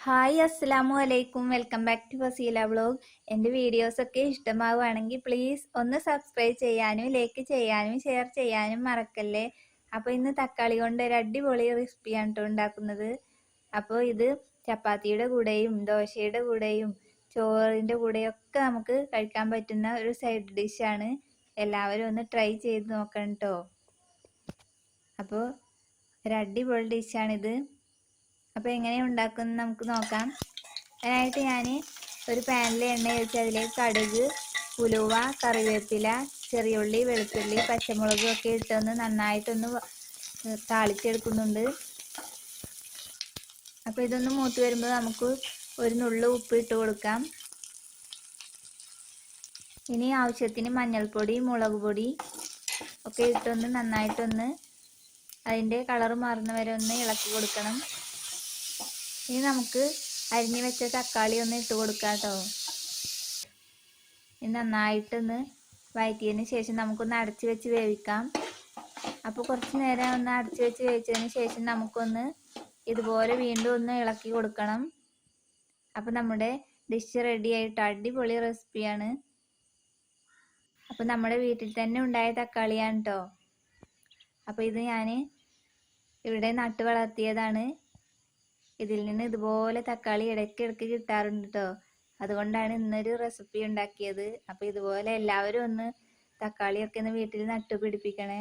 Hi അസ്സലാമു അലൈക്കും. Welcome back to Fasila vlog. എൻ്റെ വീഡിയോസൊക്കെ ഇഷ്ടമാവുകയാണെങ്കിൽ പ്ലീസ് ഒന്ന് സബ്സ്ക്രൈബ് ചെയ്യാനും ലൈക്ക് ചെയ്യാനും ഷെയർ ചെയ്യാനും മറക്കല്ലേ. അപ്പോൾ ഇന്ന് തക്കാളി കൊണ്ട് ഒരു അടിപൊളി റെസിപ്പിയാണ് കേട്ടോ ഉണ്ടാക്കുന്നത്. അപ്പോൾ ഇത് ചപ്പാത്തിയുടെ കൂടെയും ദോശയുടെ കൂടെയും ചോറിൻ്റെ കൂടെയൊക്കെ നമുക്ക് കഴിക്കാൻ പറ്റുന്ന ഒരു സൈഡ് ഡിഷാണ്. എല്ലാവരും ഒന്ന് ട്രൈ ചെയ്ത് നോക്കണം കേട്ടോ. അപ്പോൾ ഒരു അടിപൊളി ഡിഷാണിത്. അപ്പോൾ എങ്ങനെയാണ് ഉണ്ടാക്കുന്നത് നമുക്ക് നോക്കാം. അതിനായിട്ട് ഞാൻ ഒരു പാനിൽ എണ്ണ ഒഴിച്ച് അതിലേക്ക് കടുക്, ഉലുവ, കറിവേപ്പില, ചെറിയുള്ളി, വെളുത്തുള്ളി, പച്ചമുളകും ഒക്കെ ഇട്ടൊന്ന് നന്നായിട്ടൊന്ന് താളിച്ചെടുക്കുന്നുണ്ട്. അപ്പോൾ ഇതൊന്ന് മൂത്ത് വരുമ്പോൾ നമുക്ക് ഒരു നുള്ളു ഉപ്പ് ഇട്ട് കൊടുക്കാം. ഇനി ആവശ്യത്തിന് മഞ്ഞൾപ്പൊടി, മുളക് പൊടി ഒക്കെ ഇട്ടൊന്ന് നന്നായിട്ടൊന്ന് അതിൻ്റെ കളർ മാറുന്ന വരെ ഒന്ന് ഇളക്കി കൊടുക്കണം. ഇനി നമുക്ക് അരിഞ്ഞു വെച്ച തക്കാളി ഒന്ന് ഇട്ട് കൊടുക്കാം കേട്ടോ. ഇത് നന്നായിട്ടൊന്ന് വഴറ്റിയതിന് ശേഷം നമുക്കൊന്ന് അടച്ച് വെച്ച് വേവിക്കാം. അപ്പോൾ കുറച്ച് നേരം ഒന്ന് അടച്ച് വെച്ച് വേവിച്ചതിന് ശേഷം നമുക്കൊന്ന് ഇതുപോലെ വീണ്ടും ഒന്ന് ഇളക്കി കൊടുക്കണം. അപ്പോൾ നമ്മുടെ ഡിഷ് റെഡി ആയിട്ട് അടിപൊളി റെസിപ്പിയാണ്. അപ്പോൾ നമ്മുടെ വീട്ടിൽ തന്നെ ഉണ്ടായ തക്കാളിയാണ് കേട്ടോ. അപ്പോൾ ഇത് ഞാൻ ഇവിടെ നട്ട് വളർത്തിയതാണ്. ഇതിൽ നിന്ന് ഇതുപോലെ തക്കാളി ഇടയ്ക്കിടയ്ക്ക് കിട്ടാറുണ്ട് കേട്ടോ. അതുകൊണ്ടാണ് ഇന്നൊരു റെസിപ്പി ഉണ്ടാക്കിയത്. അപ്പോൾ ഇതുപോലെ എല്ലാവരും ഒന്ന് തക്കാളിയൊക്കെ ഒന്ന് വീട്ടിൽ നട്ടുപിടിപ്പിക്കണേ.